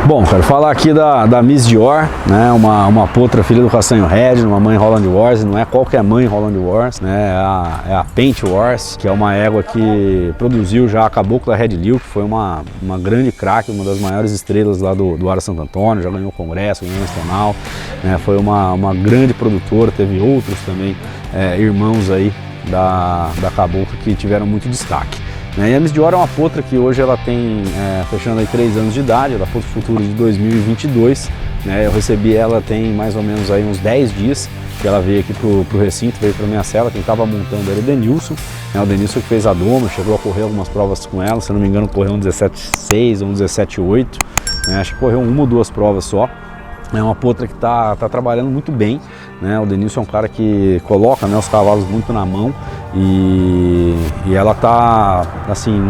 Bom, quero falar aqui da Miss Dior, né? Uma potra filha do Castanho Red, uma mãe Holland Wars, não é qualquer mãe Holland Wars, né? É a Paint Wars, que é uma égua que produziu já a Cabocla Red Lil, que foi uma grande craque, uma das maiores estrelas lá do Ara Santo Antônio, já ganhou o Congresso, ganhou o Nacional, né? Foi uma grande produtora, teve outros também irmãos aí da Cabocla que tiveram muito destaque. E a Miss Dior é uma potra que hoje ela tem, fechando aí 3 anos de idade, ela foi do futuro de 2022, né? Eu recebi ela tem mais ou menos aí uns 10 dias, que ela veio aqui pro recinto, veio para minha cela, quem estava montando era o Denilson, né? O Denilson que fez a doma, chegou a correr algumas provas com ela, se eu não me engano correu um 17.6 ou um 17.8, né? Acho que correu 1 ou 2 provas só. É uma potra que tá trabalhando muito bem, né? O Denilson é um cara que coloca, né, os cavalos muito na mão e ela tá, assim,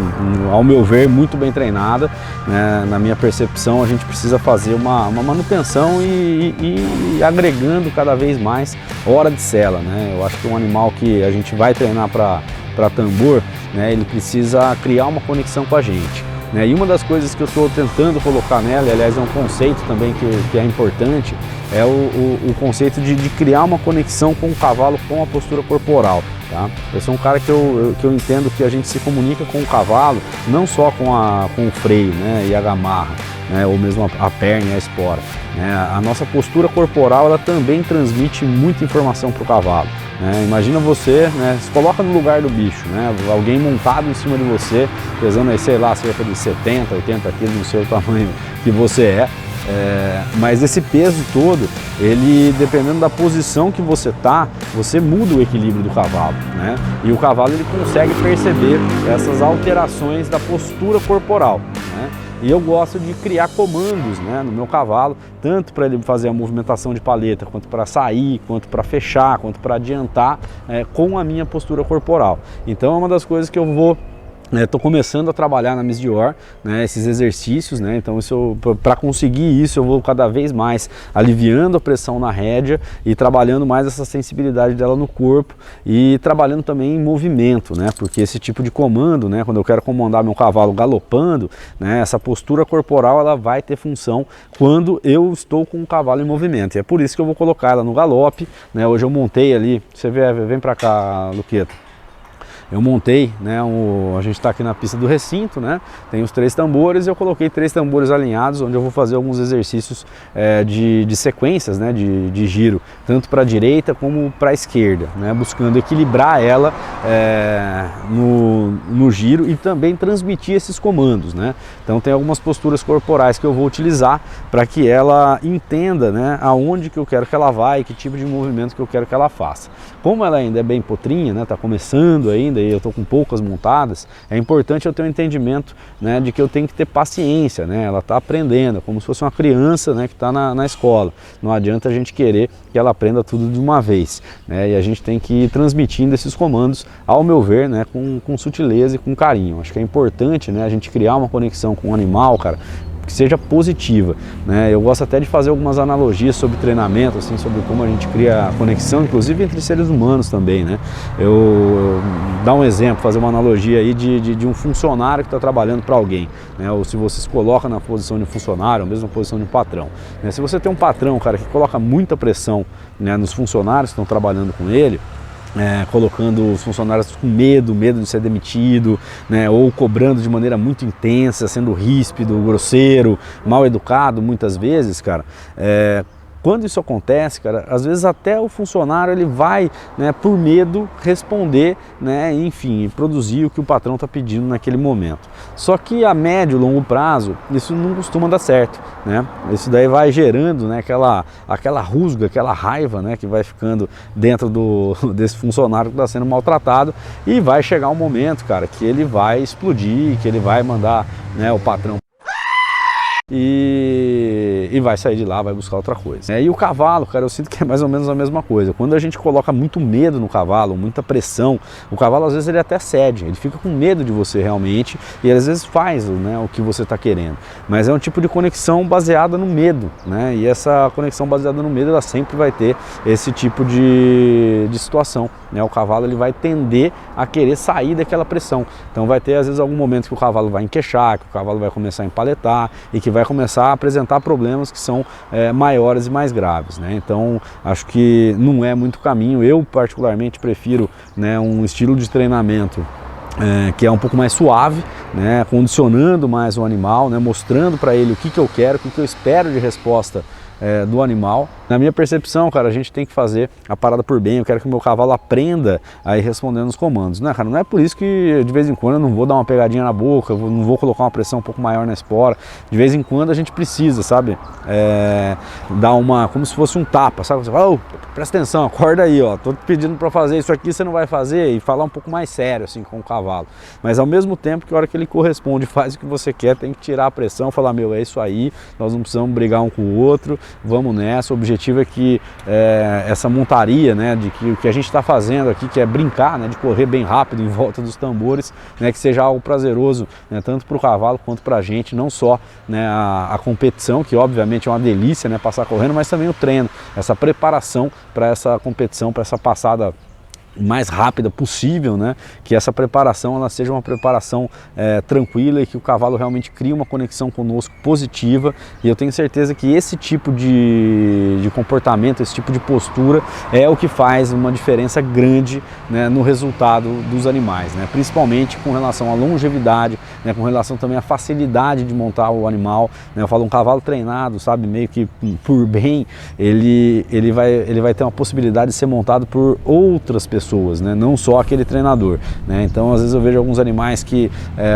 ao meu ver, muito bem treinada, né? Na minha percepção, a gente precisa fazer uma manutenção e agregando cada vez mais hora de sela, né? Eu acho que um animal que a gente vai treinar para tambor, né, ele precisa criar uma conexão com a gente. E uma das coisas que eu estou tentando colocar nela, e aliás é um conceito também que é importante, é o conceito de criar uma conexão com o cavalo, com a postura corporal. Tá? Eu sou um cara que eu entendo que a gente se comunica com o cavalo, não só com o freio, né, e a gamarra, né, ou mesmo a perna e a espora. A nossa postura corporal ela também transmite muita informação para o cavalo. Imagina você, né, se coloca no lugar do bicho, né, alguém montado em cima de você, pesando aí, sei lá, cerca de 70, 80 quilos no seu tamanho que você mas esse peso todo, ele dependendo da posição que você tá, você muda o equilíbrio do cavalo, né? E o cavalo ele consegue perceber essas alterações da postura corporal, né? E eu gosto de criar comandos, né, no meu cavalo, tanto para ele fazer a movimentação de paleta, quanto para sair, quanto para fechar, quanto para adiantar com a minha postura corporal. Então é uma das coisas que eu vou estou começando a trabalhar na Miss Dior, né, esses exercícios, né, então para conseguir isso eu vou cada vez mais aliviando a pressão na rédea e trabalhando mais essa sensibilidade dela no corpo e trabalhando também em movimento, né, porque esse tipo de comando, né, quando eu quero comandar meu cavalo galopando, né, essa postura corporal ela vai ter função quando eu estou com o cavalo em movimento, e é por isso que eu vou colocar ela no galope, né, hoje eu montei ali, você vem para cá, Luqueta. Eu montei, né, a gente está aqui na pista do recinto, né, tem os 3 tambores e eu coloquei 3 tambores alinhados, onde eu vou fazer alguns exercícios de sequências, né, de giro, tanto para a direita como para a esquerda, né, buscando equilibrar ela no giro e também transmitir esses comandos, né. Então tem algumas posturas corporais que eu vou utilizar para que ela entenda, né, aonde que eu quero que ela vá e que tipo de movimento que eu quero que ela faça. Como ela ainda é bem potrinha, né, tá começando ainda, e eu estou com poucas montadas, é importante eu ter um entendimento, né, de que eu tenho que ter paciência, né, ela está aprendendo, como se fosse uma criança, né, que está na escola. Não adianta a gente querer que ela aprenda tudo de uma vez, né, e a gente tem que ir transmitindo esses comandos, ao meu ver, né, com sutileza e com carinho. Acho que é importante, né, a gente criar uma conexão com o animal, cara, que seja positiva, né? Eu gosto até de fazer algumas analogias sobre treinamento, assim, sobre como a gente cria a conexão, inclusive entre seres humanos também, né? Eu dar um exemplo, fazer uma analogia aí de um funcionário que está trabalhando para alguém, né? Ou se você se coloca na posição de um funcionário, ou mesmo na posição de um patrão, né? Se você tem um patrão, cara, que coloca muita pressão, né, nos funcionários que estão trabalhando com ele, colocando os funcionários com medo de ser demitido, né, ou cobrando de maneira muito intensa, sendo ríspido, grosseiro, mal educado muitas vezes, cara, quando isso acontece, cara, às vezes até o funcionário ele vai, né, por medo responder, né, enfim, produzir o que o patrão está pedindo naquele momento. Só que a médio e longo prazo isso não costuma dar certo, né? Isso daí vai gerando, né, aquela rusga, aquela raiva, né, que vai ficando dentro desse funcionário que está sendo maltratado, e vai chegar um momento, cara, que ele vai explodir, que ele vai mandar, né, o patrão. E e vai sair de lá, vai buscar outra coisa. E o cavalo, cara, eu sinto que é mais ou menos a mesma coisa. Quando a gente coloca muito medo no cavalo, muita pressão, o cavalo às vezes ele até cede, ele fica com medo de você realmente e às vezes faz, né, o que você está querendo. Mas é um tipo de conexão baseada no medo, né? E essa conexão baseada no medo, ela sempre vai ter esse tipo de situação, né? O cavalo ele vai tender a querer sair daquela pressão. Então vai ter às vezes algum momento que o cavalo vai enqueixar, que o cavalo vai começar a empaletar e que vai começar a apresentar problemas que são maiores e mais graves, né? Então acho que não é muito caminho. Eu particularmente prefiro, né, um estilo de treinamento que é um pouco mais suave, né, condicionando mais o animal, né, mostrando para ele o que eu quero, o que eu espero de resposta do animal. Na minha percepção, cara, a gente tem que fazer a parada por bem. Eu quero que o meu cavalo aprenda a ir respondendo os comandos, né, cara? Não é por isso que de vez em quando eu não vou dar uma pegadinha na boca, não vou colocar uma pressão um pouco maior na espora. De vez em quando a gente precisa, sabe, dar uma, como se fosse um tapa, sabe? Você fala, oh, presta atenção, acorda aí, ó, tô pedindo para fazer isso aqui, você não vai fazer, e falar um pouco mais sério assim com o cavalo. Mas ao mesmo tempo que a hora que ele corresponde, faz o que você quer, tem que tirar a pressão, falar, meu, é isso aí, nós não precisamos brigar um com o outro, vamos nessa. O objetivo é que essa montaria, né, de que o que a gente está fazendo aqui, que é brincar, né, de correr bem rápido em volta dos tambores, né, que seja algo prazeroso, né, tanto para o cavalo quanto para a gente, não só, né, a competição, que obviamente é uma delícia, né, passar correndo, mas também o treino, essa preparação para essa competição, para essa passada mais rápida possível, né? Que essa preparação ela seja uma preparação tranquila e que o cavalo realmente crie uma conexão conosco positiva. E eu tenho certeza que esse tipo de comportamento, esse tipo de postura é o que faz uma diferença grande, né, no resultado dos animais, né? Principalmente com relação à longevidade, né, com relação também à facilidade de montar o animal, né? Eu falo, um cavalo treinado, sabe, meio que por bem, ele vai ter uma possibilidade de ser montado por outras pessoas, né? Não só aquele treinador, né? Então às vezes eu vejo alguns animais que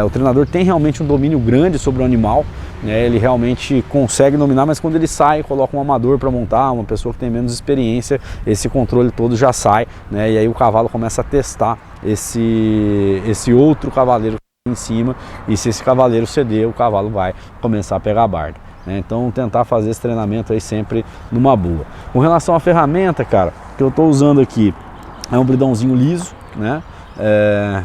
o treinador tem realmente um domínio grande sobre o animal, né? Ele realmente consegue dominar, mas quando ele sai, coloca um amador para montar, uma pessoa que tem menos experiência, esse controle todo já sai, né? E aí o cavalo começa a testar esse outro cavaleiro em cima, e se esse cavaleiro ceder, o cavalo vai começar a pegar a barda, né? Então tentar fazer esse treinamento aí sempre numa boa. Com relação à ferramenta, cara, que eu estou usando aqui é um bridãozinho liso, né?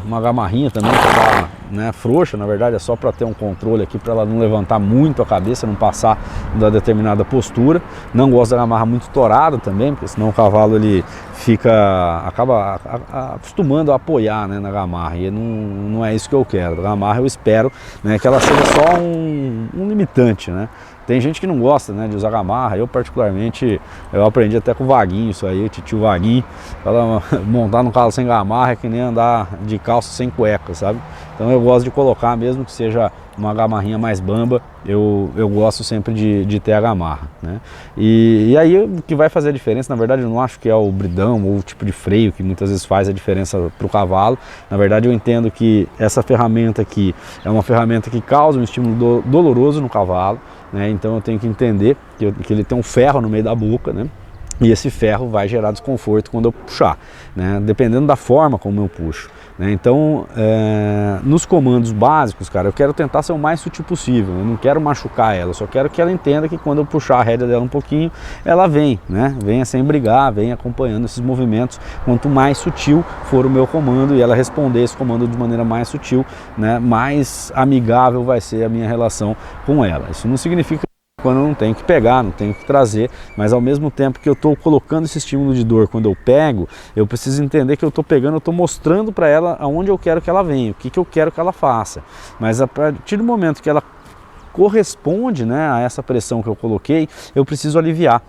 Uma gamarrinha também que tá, né, frouxa, na verdade é só para ter um controle aqui, para ela não levantar muito a cabeça, não passar da determinada postura. Não gosto da gamarra muito torada também, porque senão o cavalo ele acaba acostumando a apoiar, né, na gamarra, e não é isso que eu quero. A gamarra eu espero, né, que ela seja só um limitante, né? Tem gente que não gosta, né, de usar gamarra. Eu particularmente, eu aprendi até com o Vaguinho isso aí, o titio Vaguinho, montar no cavalo sem gamarra é que nem andar de calça sem cueca, sabe? Então eu gosto de colocar, mesmo que seja uma gamarrinha mais bamba, eu gosto sempre de ter a gamarra, né? E aí o que vai fazer a diferença, na verdade eu não acho que é o bridão ou o tipo de freio que muitas vezes faz a diferença para o cavalo. Na verdade eu entendo que essa ferramenta aqui é uma ferramenta que causa um estímulo doloroso no cavalo, né? Então eu tenho que entender que ele tem um ferro no meio da boca, né? E esse ferro vai gerar desconforto quando eu puxar, né? Dependendo da forma como eu puxo, né? Então, nos comandos básicos, cara, eu quero tentar ser o mais sutil possível. Eu não quero machucar ela, eu só quero que ela entenda que quando eu puxar a rédea dela um pouquinho, ela vem, né? Venha sem brigar, venha acompanhando esses movimentos. Quanto mais sutil for o meu comando e ela responder esse comando de maneira mais sutil, né, mais amigável vai ser a minha relação com ela. Isso não significa quando eu não tenho que pegar, não tenho que trazer, mas ao mesmo tempo que eu estou colocando esse estímulo de dor, quando eu pego, eu preciso entender que eu estou pegando, eu estou mostrando para ela aonde eu quero que ela venha, o que eu quero que ela faça. Mas a partir do momento que ela corresponde, né, a essa pressão que eu coloquei, eu preciso aliviar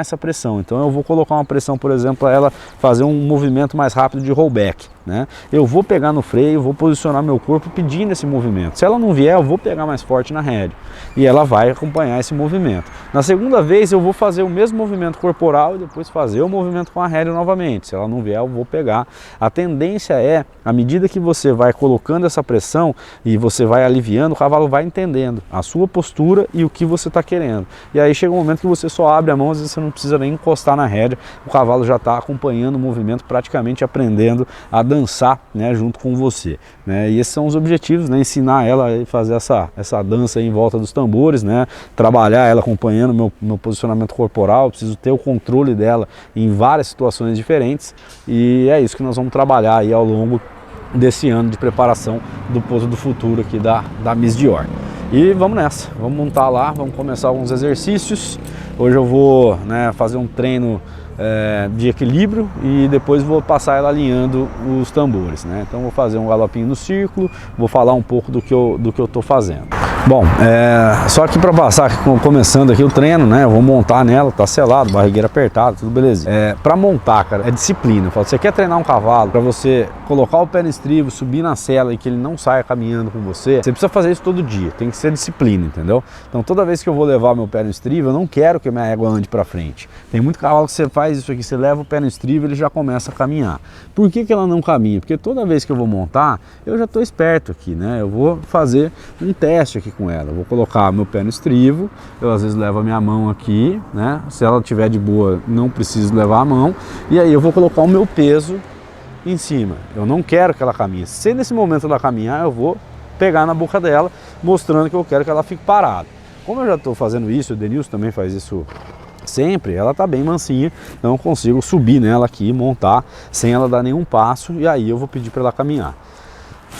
essa pressão. Então eu vou colocar uma pressão, por exemplo, para ela fazer um movimento mais rápido de rollback, né? Eu vou pegar no freio, vou posicionar meu corpo pedindo esse movimento. Se ela não vier, eu vou pegar mais forte na rédea e ela vai acompanhar esse movimento. Na segunda vez eu vou fazer o mesmo movimento corporal e depois fazer o movimento com a rédea novamente. Se ela não vier, eu vou pegar. A tendência é, à medida que você vai colocando essa pressão e você vai aliviando, o cavalo vai entendendo a sua postura e o que você está querendo. E aí chega um momento que você só abre a mão, às vezes você não precisa nem encostar na rédea, o cavalo já está acompanhando o movimento, praticamente aprendendo a dançar, né, junto com você, né? E esses são os objetivos, né? Ensinar ela a fazer essa dança aí em volta dos tambores, né? Trabalhar ela acompanhando meu posicionamento corporal. Eu preciso ter o controle dela em várias situações diferentes, e é isso que nós vamos trabalhar aí ao longo desse ano de preparação do Pouso do Futuro aqui da Miss Dior. E vamos nessa, vamos montar lá, vamos começar alguns exercícios. Hoje eu vou, né, fazer um treino de equilíbrio e depois vou passar ela alinhando os tambores, né? Então vou fazer um galopinho no círculo, vou falar um pouco do que eu tô fazendo. Bom, só que para passar, começando aqui o treino, né? Eu vou montar nela, tá selado, barrigueira apertada, tudo belezinha. Para montar, cara, é disciplina. Eu falo, você quer treinar um cavalo para você colocar o pé no estribo, subir na sela e que ele não saia caminhando com você, você precisa fazer isso todo dia, tem que ser disciplina, entendeu? Então toda vez que eu vou levar meu pé no estribo, eu não quero que a minha égua ande para frente. Tem muito cavalo que você faz isso aqui, você leva o pé no estribo, ele já começa a caminhar. Por que ela não caminha? Porque toda vez que eu vou montar, eu já estou esperto aqui, né? Eu vou fazer um teste aqui com ela. Eu vou colocar meu pé no estribo, eu às vezes levo a minha mão aqui, né? Se ela estiver de boa, não preciso levar a mão. E aí eu vou colocar o meu peso em cima. Eu não quero que ela caminhe. Se nesse momento ela caminhar, eu vou pegar na boca dela, mostrando que eu quero que ela fique parada. Como eu já estou fazendo isso, o Denilson também faz isso sempre, ela tá bem mansinha, então eu consigo subir nela aqui, montar, sem ela dar nenhum passo, e aí eu vou pedir para ela caminhar.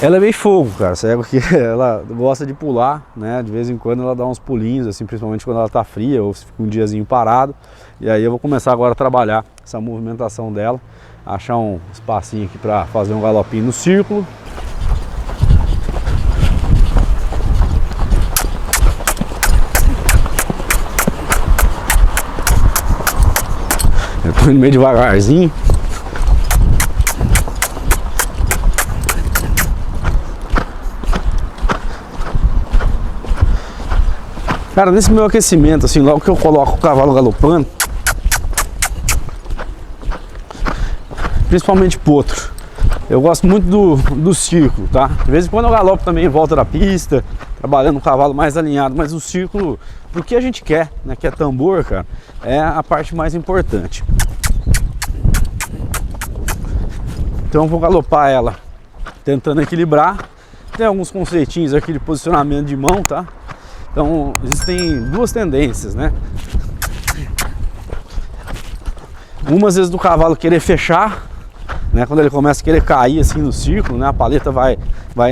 Ela é meio fogo, cara, essa égua aqui, ela gosta de pular, né? De vez em quando ela dá uns pulinhos, assim, principalmente quando ela tá fria ou se fica um diazinho parado. E aí eu vou começar agora a trabalhar essa movimentação dela, achar um espacinho aqui para fazer um galopinho no círculo. Eu tô indo meio devagarzinho. Cara, nesse meu aquecimento, assim, logo que eu coloco o cavalo galopando, principalmente potro, eu gosto muito do círculo, tá? De vez em quando eu galopo também em volta da pista, trabalhando o cavalo mais alinhado, mas o círculo, pro que a gente quer, né, que é tambor, cara, é a parte mais importante. Então eu vou galopar ela tentando equilibrar. Tem alguns conceitinhos aqui de posicionamento de mão, tá? Então existem duas tendências, né? Uma, às vezes, do cavalo querer fechar, né? Quando ele começa a querer cair assim no círculo, né? A paleta vai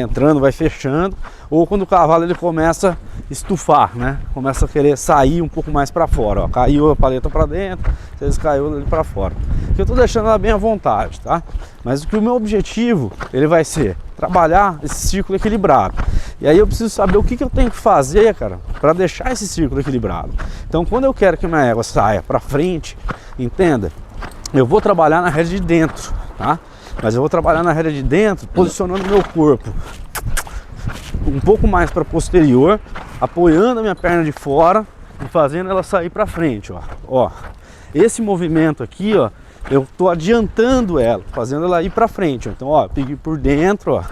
entrando, vai fechando. Ou quando o cavalo ele começa a estufar, né? Começa a querer sair um pouco mais para fora, ó. Caiu a paleta para dentro, às vezes caiu ali para fora. Eu tô deixando ela bem à vontade, tá? Mas o meu objetivo, ele vai ser trabalhar esse círculo equilibrado. E aí eu preciso saber o que eu tenho que fazer, cara, para deixar esse círculo equilibrado. Então, quando eu quero que minha égua saia para frente, entenda, eu vou trabalhar na rédea de dentro, tá? Mas eu vou trabalhar na rédea de dentro, posicionando meu corpo um pouco mais para posterior, apoiando a minha perna de fora e fazendo ela sair para frente, ó. Ó, esse movimento aqui, ó, eu tô adiantando ela, fazendo ela ir para frente. Ó. Então, ó, peguei por dentro, ó.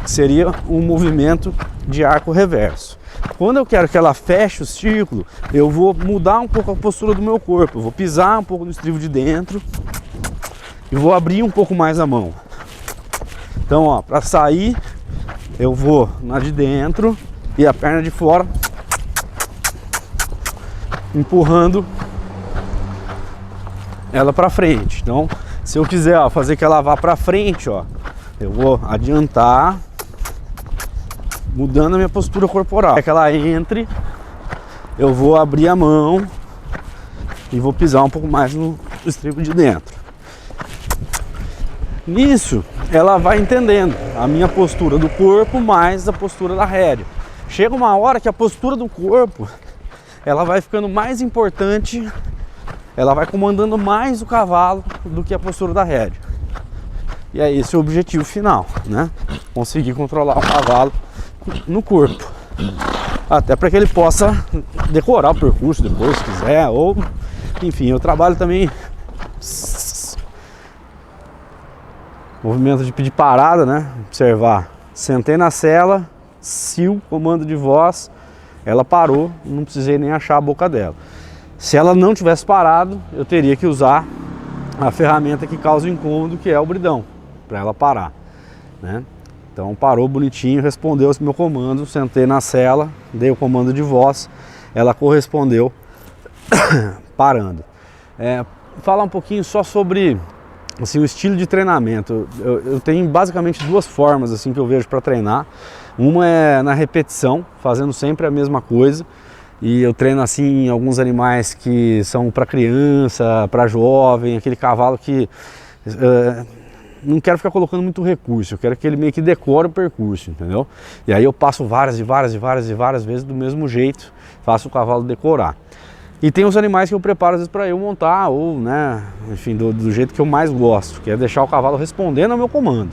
Seria um movimento de arco reverso. Quando eu quero que ela feche o círculo, eu vou mudar um pouco a postura do meu corpo. Eu vou pisar um pouco no estribo de dentro e vou abrir um pouco mais a mão. Então, ó, para sair, eu vou na de dentro e a perna de fora, empurrando ela para frente. Então, se eu quiser, ó, fazer que ela vá para frente, ó, eu vou adiantar, mudando a minha postura corporal. É que ela entre, eu vou abrir a mão e vou pisar um pouco mais no estribo de dentro. Nisso, ela vai entendendo a minha postura do corpo mais a postura da rédea. Chega uma hora que a postura do corpo, ela vai ficando mais importante, ela vai comandando mais o cavalo do que a postura da rédea. E é esse o objetivo final, né? Conseguir controlar o cavalo no corpo. Até para que ele possa decorar o percurso depois, se quiser, ou enfim, eu trabalho também movimento de pedir parada, né? Observar. Sentei na sela, sil, comando de voz, ela parou, não precisei nem achar a boca dela. Se ela não tivesse parado, eu teria que usar a ferramenta que causa o incômodo, que é o bridão, para ela parar, né? Então parou bonitinho, respondeu esse meu comando, sentei na cela, dei o comando de voz, ela correspondeu parando. Falar um pouquinho só sobre assim, o estilo de treinamento. Eu tenho basicamente duas formas assim que eu vejo para treinar. Uma é na repetição, fazendo sempre a mesma coisa. E eu treino assim alguns animais que são para criança, para jovem, aquele cavalo que não quero ficar colocando muito recurso, eu quero que ele meio que decore o percurso, entendeu? E aí eu passo várias vezes do mesmo jeito, faço o cavalo decorar. E tem os animais que eu preparo às vezes para eu montar, ou, né, enfim, do jeito que eu mais gosto, que é deixar o cavalo respondendo ao meu comando,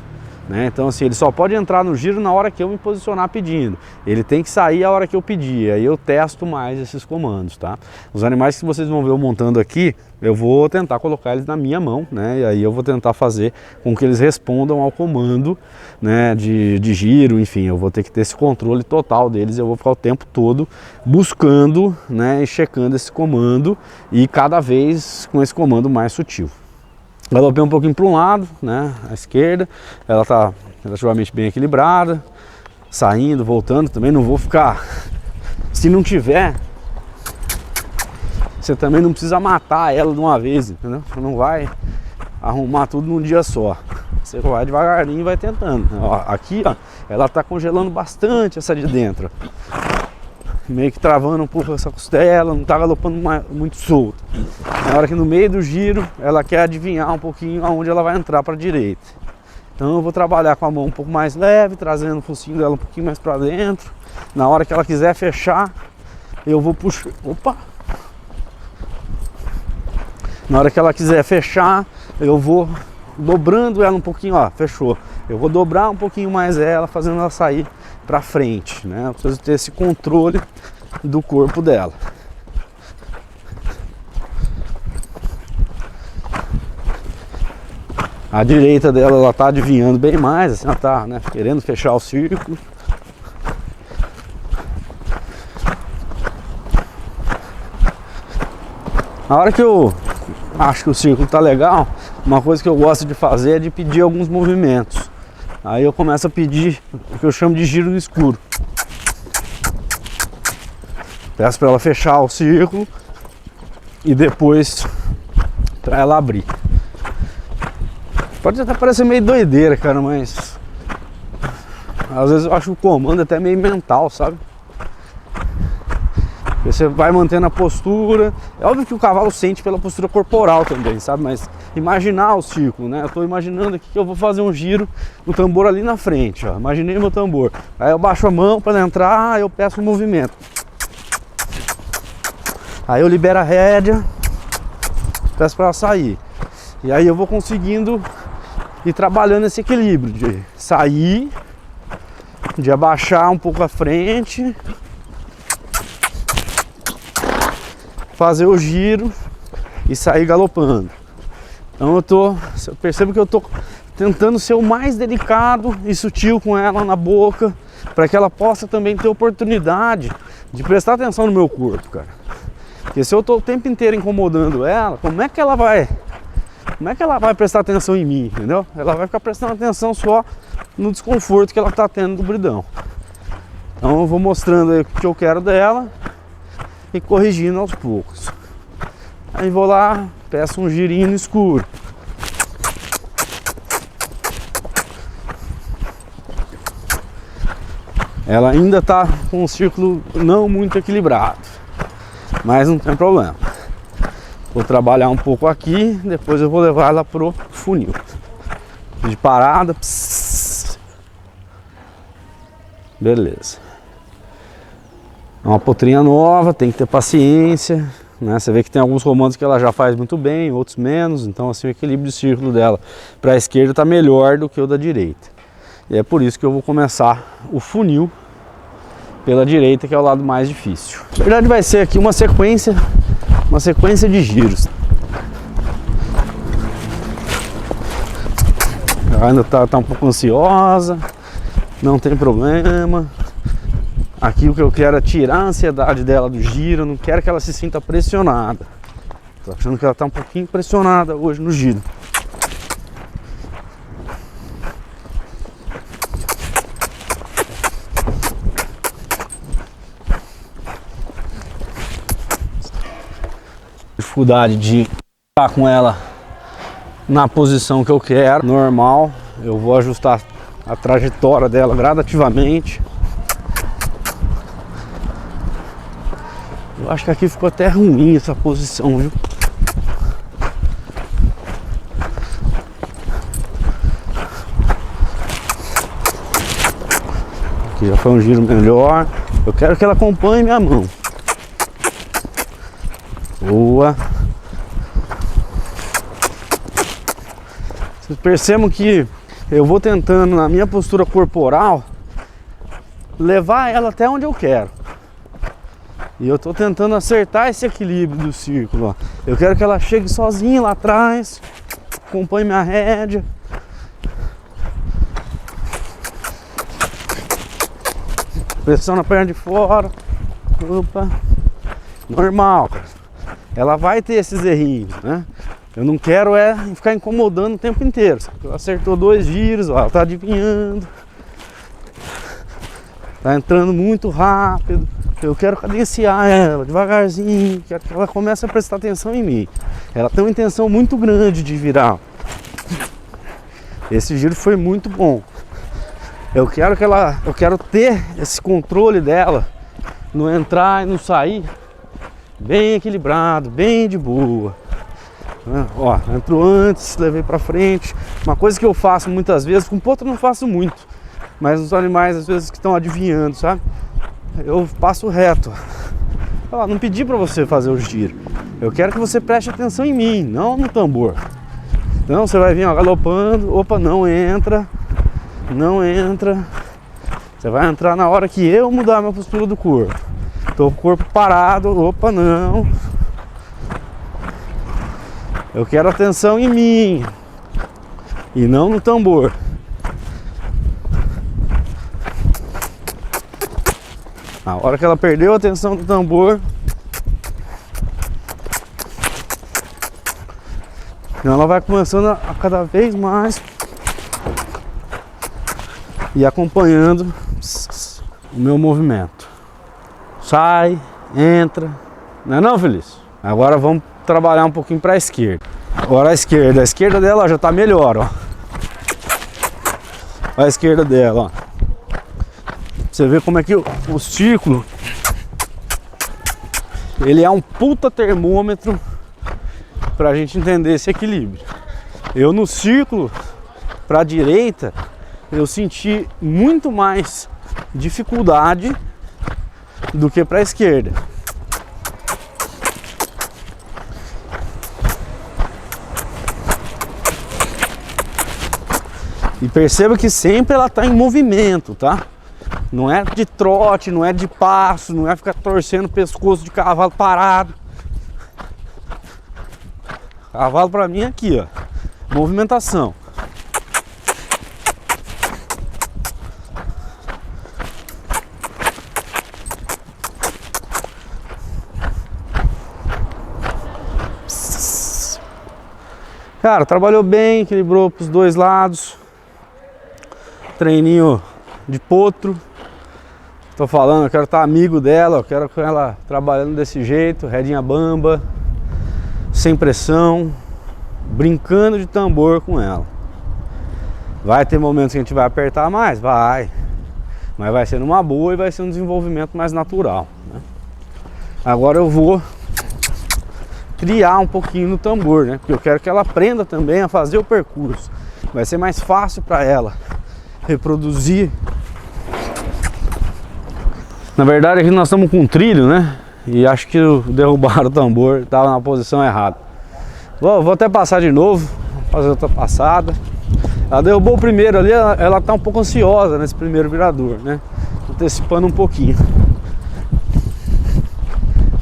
né? Então assim, ele só pode entrar no giro na hora que eu me posicionar pedindo, ele tem que sair a hora que eu pedir, aí eu testo mais esses comandos, tá? Os animais que vocês vão ver eu montando aqui, eu vou tentar colocar eles na minha mão, né? E aí eu vou tentar fazer com que eles respondam ao comando, né, de giro, enfim, eu vou ter que ter esse controle total deles, eu vou ficar o tempo todo buscando, né, e checando esse comando e cada vez com esse comando mais sutil. Galopei um pouquinho para um lado, né, à esquerda, ela está relativamente bem equilibrada, saindo, voltando, também não vou ficar, se não tiver, você também não precisa matar ela de uma vez, entendeu? Você não vai arrumar tudo num dia só, você vai devagarinho e vai tentando. Ó, aqui, ó, ela está congelando bastante essa de dentro, meio que travando um pouco essa costela, não está galopando muito solto. Na hora que no meio do giro ela quer adivinhar um pouquinho aonde ela vai entrar para a direita. Então eu vou trabalhar com a mão um pouco mais leve, trazendo o focinho dela um pouquinho mais para dentro. Na hora que ela quiser fechar, eu vou puxar. Opa! Na hora que ela quiser fechar, eu vou dobrando ela um pouquinho, ó, fechou. Eu vou dobrar um pouquinho mais ela, fazendo ela sair para frente, né? Eu preciso ter esse controle do corpo dela. A direita dela, ela tá adivinhando bem mais, assim, ela tá, né, querendo fechar o círculo. Na hora que eu acho que o círculo tá legal, uma coisa que eu gosto de fazer é de pedir alguns movimentos. Aí eu começo a pedir o que eu chamo de giro no escuro. Peço para ela fechar o círculo e depois para ela abrir. Pode até parecer meio doideira, cara, mas às vezes eu acho o comando até meio mental, sabe? Você vai mantendo a postura. É óbvio que o cavalo sente pela postura corporal também, sabe? Mas imaginar o círculo, né? Eu tô imaginando aqui que eu vou fazer um giro no tambor ali na frente, ó. Imaginei meu tambor. Aí eu baixo a mão para entrar, eu peço um movimento. Aí eu libero a rédea, peço para ela sair. E aí eu vou conseguindo ir trabalhando esse equilíbrio de sair, de abaixar um pouco a frente, fazer o giro e sair galopando. Então eu percebo que eu tô tentando ser o mais delicado e sutil com ela na boca, para que ela possa também ter oportunidade de prestar atenção no meu corpo, cara. Porque se eu tô o tempo inteiro incomodando ela, como é que ela vai prestar atenção em mim, entendeu? Ela vai ficar prestando atenção só no desconforto que ela tá tendo do bridão. Então eu vou mostrando aí o que eu quero dela e corrigindo aos poucos. Aí vou lá, peço um girinho no escuro. Ela ainda está com um círculo não muito equilibrado, mas não tem problema. Vou trabalhar um pouco aqui, depois eu vou levar ela pro funil. De parada. Pss. Beleza. É uma potrinha nova, tem que ter paciência, né? Você vê que tem alguns comandos que ela já faz muito bem, outros menos. Então assim, o equilíbrio de círculo dela para a esquerda está melhor do que o da direita. E é por isso que eu vou começar o funil pela direita, que é o lado mais difícil. Na verdade vai ser aqui uma sequência de giros. Ela ainda tá um pouco ansiosa, não tem problema. Aqui o que eu quero é tirar a ansiedade dela do giro, eu não quero que ela se sinta pressionada. Tô achando que ela tá um pouquinho pressionada hoje no giro. Dificuldade de estar com ela na posição que eu quero, normal. Eu vou ajustar a trajetória dela gradativamente. Eu acho que aqui ficou até ruim essa posição, viu? Aqui já foi um giro melhor. Eu quero que ela acompanhe minha mão. Boa. Vocês percebam que eu vou tentando, na minha postura corporal, levar ela até onde eu quero. E eu tô tentando acertar esse equilíbrio do círculo, ó. Eu quero que ela chegue sozinha lá atrás, acompanhe minha rédea. Pressão na perna de fora. Opa. Normal, cara. Ela vai ter esses errinhos, né? Eu não quero ficar incomodando o tempo inteiro. Ela acertou 2 giros, ó, ela tá adivinhando. Tá entrando muito rápido. Eu quero cadenciar ela devagarzinho, quero que ela comece a prestar atenção em mim. Ela tem uma intenção muito grande de virar. Esse giro foi muito bom. Eu quero ter esse controle dela no entrar e no sair bem equilibrado, bem de boa. Ó, entrou antes, levei pra frente. Uma coisa que eu faço muitas vezes, com potro eu não faço muito, mas os animais às vezes que estão adivinhando, sabe? Eu passo reto. Ó, não pedi pra você fazer o giro. Eu quero que você preste atenção em mim, não no tambor. Então você vai vir, ó, galopando. Opa, não entra. Não entra. Você vai entrar na hora que eu mudar a minha postura do corpo. Tô com o corpo parado. Opa, não. Eu quero atenção em mim e não no tambor. Na hora que ela perdeu a atenção do tambor, ela vai começando a cada vez mais e acompanhando o meu movimento. Sai, entra. Não é não, Felício? Agora vamos trabalhar um pouquinho para a esquerda. Agora a esquerda dela já tá melhor, ó. Olha a esquerda dela, ó. Você vê como é que o círculo, ele é um puta termômetro pra gente entender esse equilíbrio. Eu no círculo pra direita, eu senti muito mais dificuldade do que pra esquerda. E perceba que sempre ela está em movimento, tá? Não é de trote, não é de passo, não é ficar torcendo o pescoço de cavalo parado. Cavalo pra mim é aqui, ó. Movimentação. Cara, trabalhou bem, equilibrou pros dois lados. Treininho de potro. Tô falando, eu quero estar amigo dela, eu quero com ela trabalhando desse jeito, redinha bamba, sem pressão, brincando de tambor com ela. Vai ter momentos que a gente vai apertar mais? Vai. Mas vai ser numa boa e vai ser um desenvolvimento mais natural, né? Agora eu vou criar um pouquinho no tambor, né? Porque eu quero que ela aprenda também a fazer o percurso. Vai ser mais fácil para ela reproduzir. Na verdade aqui nós estamos com um trilho, né? E acho que derrubaram o tambor, estava na posição errada. Vou até passar de novo, fazer outra passada. Ela derrubou o primeiro ali, ela está um pouco ansiosa nesse primeiro virador, né? Antecipando um pouquinho.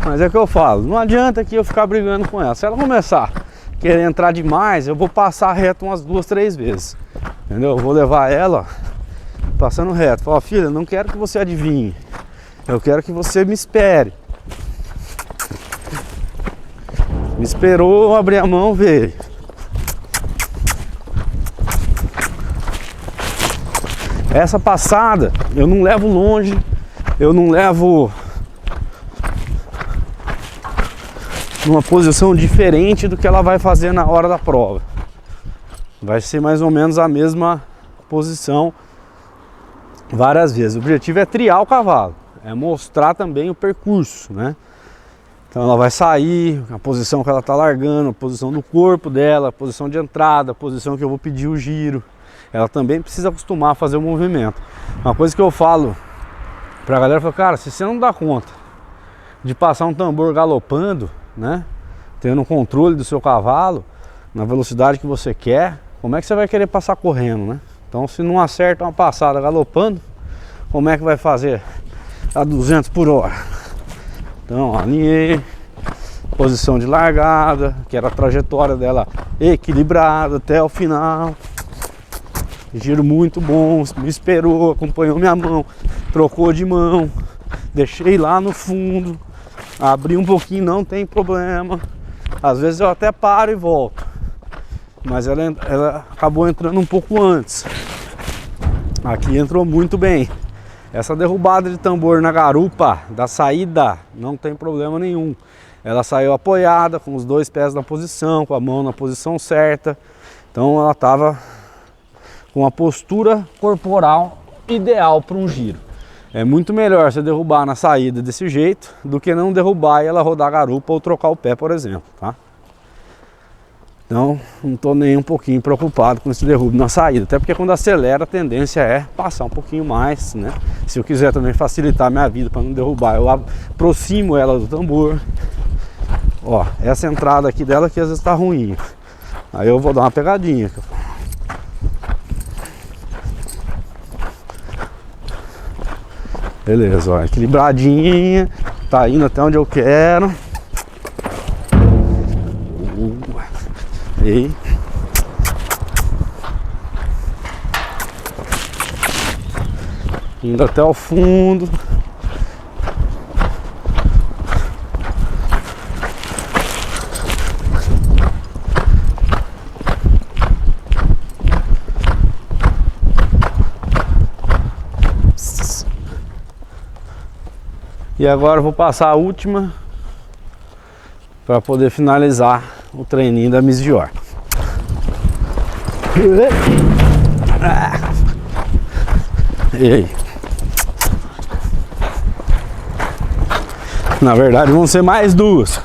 Mas é o que eu falo, não adianta aqui eu ficar brigando com ela. Se ela começar a querer entrar demais, eu vou passar reto umas 2, 3 vezes. Entendeu? Eu vou levar ela, ó, passando reto. Fala, filha, não quero que você adivinhe. Eu quero que você me espere. Me esperou, eu abri a mão, veio. Essa passada eu não levo longe, eu não levo numa posição diferente do que ela vai fazer na hora da prova. Vai ser mais ou menos a mesma posição várias vezes. O objetivo é triar o cavalo, é mostrar também o percurso, né? Então ela vai sair, a posição que ela está largando, a posição do corpo dela, a posição de entrada, a posição que eu vou pedir o giro. Ela também precisa acostumar a fazer o movimento. Uma coisa que eu falo pra galera, eu falo, cara, se você não dá conta de passar um tambor galopando, né, tendo um controle do seu cavalo, na velocidade que você quer, como é que você vai querer passar correndo, né? Então se não acerta uma passada galopando, como é que vai fazer a 200 por hora? Então, ó, alinhei, posição de largada, que era a trajetória dela equilibrada até o final. Giro muito bom, me esperou, acompanhou minha mão, trocou de mão, deixei lá no fundo, abri um pouquinho, não tem problema. Às vezes eu até paro e volto, mas ela acabou entrando um pouco antes. Aqui entrou muito bem. Essa derrubada de tambor na garupa da saída não tem problema nenhum. Ela saiu apoiada, com os dois pés na posição, com a mão na posição certa. Então ela estava com a postura corporal ideal para um giro. É muito melhor você derrubar na saída desse jeito do que não derrubar e ela rodar a garupa ou trocar o pé, por exemplo, tá? Então não estou nem um pouquinho preocupado com esse derrubo na saída, até porque quando acelera a tendência é passar um pouquinho mais, né? Se eu quiser também facilitar a minha vida para não derrubar, eu aproximo ela do tambor. Ó, essa entrada aqui dela que às vezes está ruim, aí eu vou dar uma pegadinha. Beleza, ó, equilibradinha, tá indo até onde eu quero. E indo até o fundo. E agora eu vou passar a última para poder finalizar o treininho da Miss Dior. E aí? Na verdade vão ser mais duas.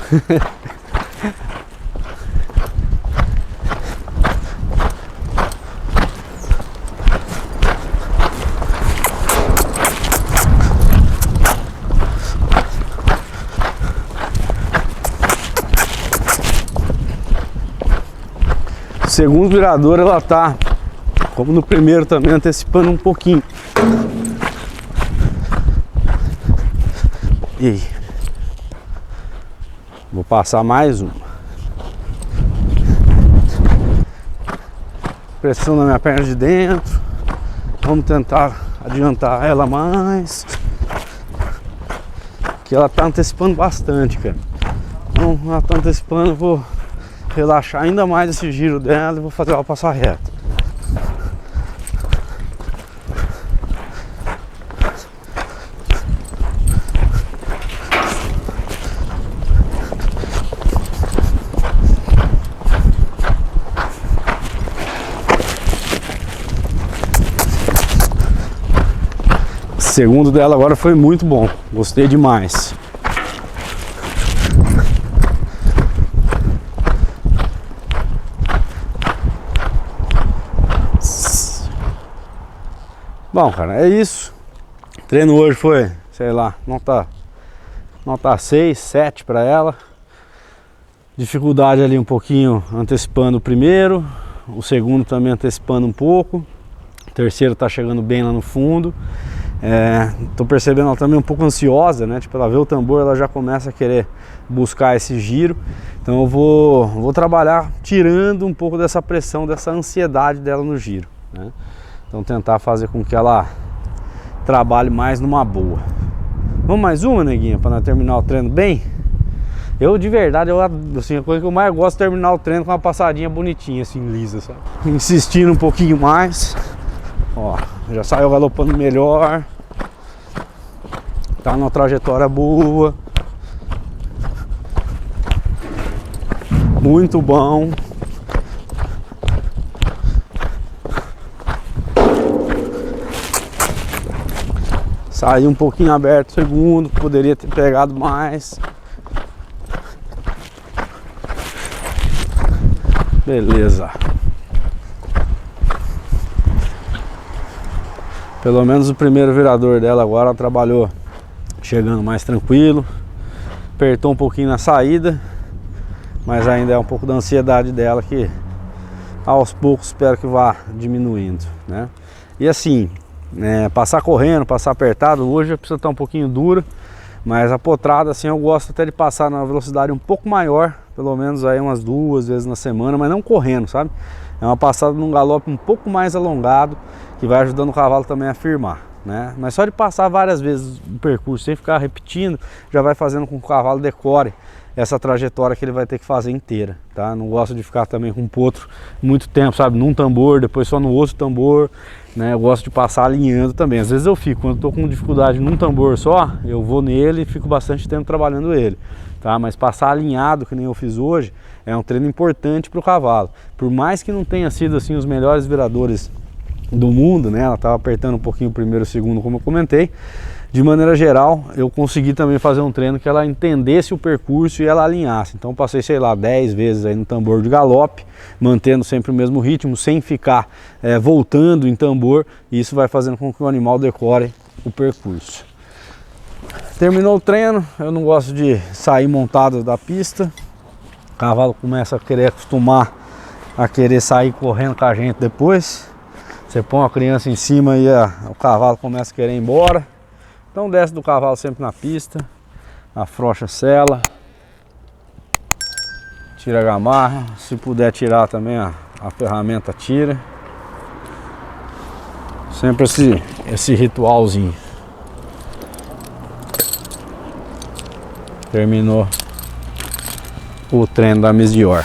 Segundo virador ela tá, como no primeiro também, antecipando um pouquinho. E aí? Vou passar mais uma. Pressão na minha perna de dentro. Vamos tentar adiantar ela mais. Que ela tá antecipando bastante, cara. Então ela tá antecipando, eu vou relaxar ainda mais esse giro dela e vou fazer ela passar reto. O segundo dela agora foi muito bom, gostei demais. Bom, cara, é isso. O treino hoje foi, sei lá, nota 6, 7 para ela. Dificuldade ali um pouquinho antecipando o primeiro, o segundo também antecipando um pouco, o terceiro tá chegando bem lá no fundo. Tô percebendo ela também um pouco ansiosa, né? Tipo, ela vê o tambor, ela já começa a querer buscar esse giro. Então eu vou trabalhar tirando um pouco dessa pressão, dessa ansiedade dela no giro, né? Então tentar fazer com que ela trabalhe mais numa boa. Vamos mais uma, neguinha, para nós terminar o treino bem? Eu de verdade, assim, a coisa que eu mais gosto é terminar o treino com uma passadinha bonitinha, assim, lisa, sabe? Insistindo um pouquinho mais. Ó, já saiu galopando melhor. Tá numa trajetória boa. Muito bom. Saiu um pouquinho aberto o segundo, poderia ter pegado mais. Beleza. Pelo menos o primeiro virador dela agora ela trabalhou chegando mais tranquilo. Apertou um pouquinho na saída, mas ainda é um pouco da ansiedade dela que aos poucos espero que vá diminuindo, né? E assim, passar correndo, passar apertado, hoje já precisa estar um pouquinho dura, mas a potrada assim eu gosto até de passar na velocidade um pouco maior, pelo menos aí umas 2 vezes na semana, mas não correndo, sabe? É uma passada num galope um pouco mais alongado, que vai ajudando o cavalo também a firmar, né? Mas só de passar várias vezes o percurso sem ficar repetindo, já vai fazendo com que o cavalo decore essa trajetória que ele vai ter que fazer inteira, tá? Não gosto de ficar também com o potro muito tempo, sabe? Num tambor, depois só no outro tambor, né? Eu gosto de passar alinhando também. Às vezes eu fico, quando eu tô com dificuldade num tambor só, eu vou nele e fico bastante tempo trabalhando ele, tá? Mas passar alinhado, que nem eu fiz hoje, é um treino importante para o cavalo. Por mais que não tenha sido assim os melhores viradores do mundo, né? Ela estava apertando um pouquinho o primeiro e o segundo, como eu comentei. De maneira geral, eu consegui também fazer um treino que ela entendesse o percurso e ela alinhasse. Então passei, sei lá, 10 vezes aí no tambor de galope, mantendo sempre o mesmo ritmo, sem ficar voltando em tambor. E isso vai fazendo com que o animal decore o percurso. Terminou o treino, eu não gosto de sair montado da pista. O cavalo começa a querer acostumar a querer sair correndo com a gente depois. Você põe a criança em cima e o cavalo começa a querer ir embora. Então desce do cavalo sempre na pista, afrouxa a sela, tira a gamarra, se puder tirar também a ferramenta tira. Sempre esse ritualzinho. Terminou o treino da Miss Dior.